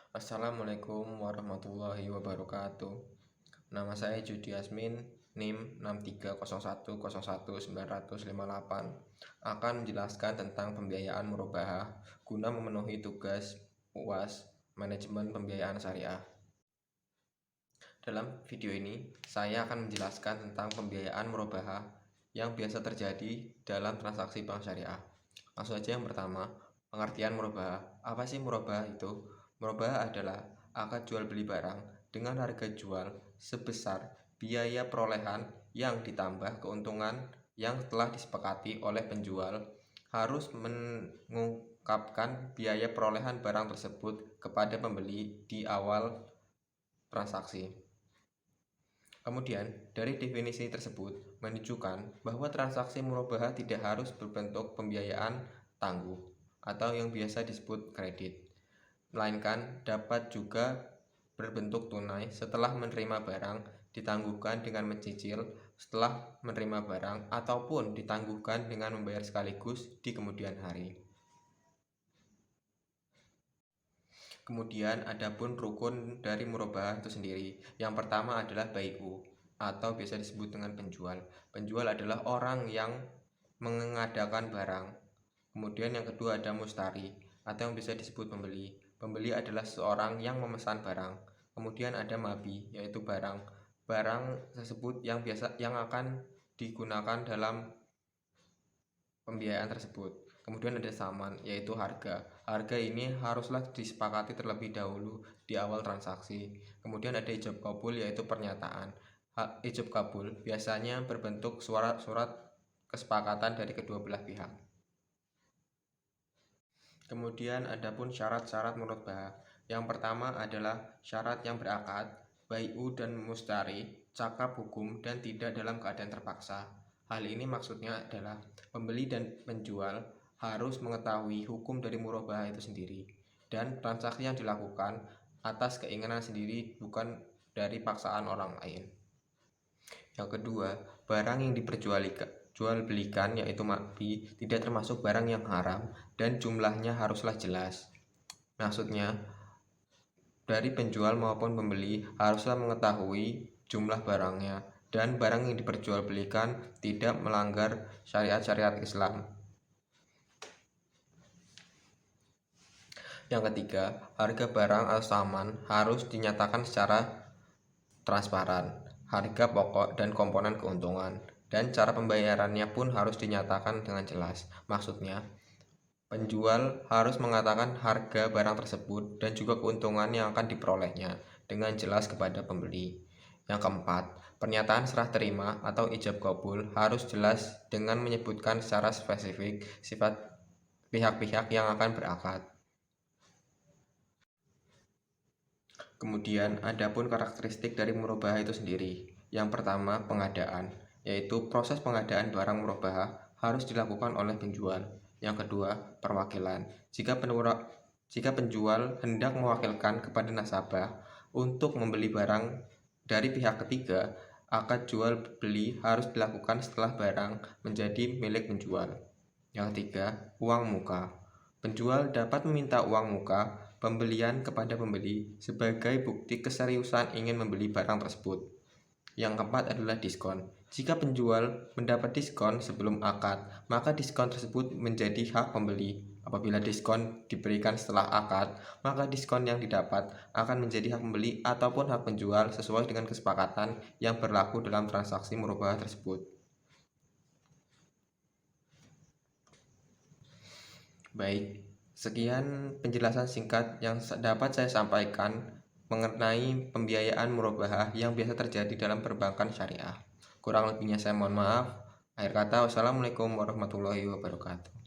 Assalamualaikum warahmatullahi wabarakatuh. Nama saya Judi Yasmin, NIM 6301011958, akan menjelaskan tentang pembiayaan murabahah guna memenuhi tugas UAS Manajemen Pembiayaan Syariah. Dalam video ini, saya akan menjelaskan tentang pembiayaan murabahah yang biasa terjadi dalam transaksi bank syariah. Langsung saja yang pertama, pengertian murabahah. Apa sih murabahah itu? Murabahah adalah akad jual beli barang dengan harga jual sebesar biaya perolehan yang ditambah keuntungan yang telah disepakati oleh penjual harus mengungkapkan biaya perolehan barang tersebut kepada pembeli di awal transaksi. Kemudian, dari definisi tersebut menunjukkan bahwa transaksi murabahah tidak harus berbentuk pembiayaan tangguh atau yang biasa disebut kredit, melainkan dapat juga berbentuk tunai setelah menerima barang, ditangguhkan dengan mencicil setelah menerima barang, ataupun ditangguhkan dengan membayar sekaligus di kemudian hari. Kemudian adapun rukun dari murabahah itu sendiri. Yang pertama adalah bai'u atau biasa disebut dengan penjual. Penjual adalah orang yang mengadakan barang. Kemudian yang kedua ada mustari atau yang bisa disebut pembeli. Pembeli adalah seorang yang memesan barang. Kemudian ada mabi, yaitu barang. Barang tersebut yang akan digunakan dalam pembiayaan tersebut. Kemudian ada saman, yaitu harga. Harga ini haruslah disepakati terlebih dahulu di awal transaksi. Kemudian ada ijab kabul, yaitu pernyataan. Ijab kabul biasanya berbentuk surat kesepakatan dari kedua belah pihak. Kemudian adapun syarat-syarat murabahah. Yang pertama adalah syarat yang berakad, bai'u dan mustari, cakap hukum dan tidak dalam keadaan terpaksa. Hal ini maksudnya adalah pembeli dan penjual harus mengetahui hukum dari murabahah itu sendiri dan transaksi yang dilakukan atas keinginan sendiri, bukan dari paksaan orang lain. Yang kedua, barang yang jual belikan yaitu mabi tidak termasuk barang yang haram dan jumlahnya haruslah jelas. Maksudnya, dari penjual maupun pembeli haruslah mengetahui jumlah barangnya dan barang yang diperjualbelikan tidak melanggar syariat-syariat Islam. Yang ketiga, harga barang atau saman harus dinyatakan secara transparan, harga pokok dan komponen keuntungan, dan cara pembayarannya pun harus dinyatakan dengan jelas. Maksudnya, penjual harus mengatakan harga barang tersebut dan juga keuntungan yang akan diperolehnya dengan jelas kepada pembeli. Yang keempat, pernyataan serah terima atau ijab kabul harus jelas dengan menyebutkan secara spesifik sifat pihak-pihak yang akan berakad. Kemudian adapun karakteristik dari murabahah itu sendiri. Yang pertama, pengadaan, yaitu proses pengadaan barang murabahah harus dilakukan oleh penjual. Yang kedua, perwakilan. Jika penjual hendak mewakilkan kepada nasabah untuk membeli barang dari pihak ketiga, akad jual beli harus dilakukan setelah barang menjadi milik penjual. Yang ketiga, uang muka. Penjual dapat meminta uang muka pembelian kepada pembeli sebagai bukti keseriusan ingin membeli barang tersebut. Yang keempat adalah diskon. Jika penjual mendapat diskon sebelum akad, maka diskon tersebut menjadi hak pembeli. Apabila diskon diberikan setelah akad, maka diskon yang didapat akan menjadi hak pembeli ataupun hak penjual sesuai dengan kesepakatan yang berlaku dalam transaksi murabahah tersebut. Baik, sekian penjelasan singkat yang dapat saya sampaikan mengenai pembiayaan murabahah yang biasa terjadi dalam perbankan syariah. Kurang lebihnya saya mohon maaf. Akhir kata, wassalamualaikum warahmatullahi wabarakatuh.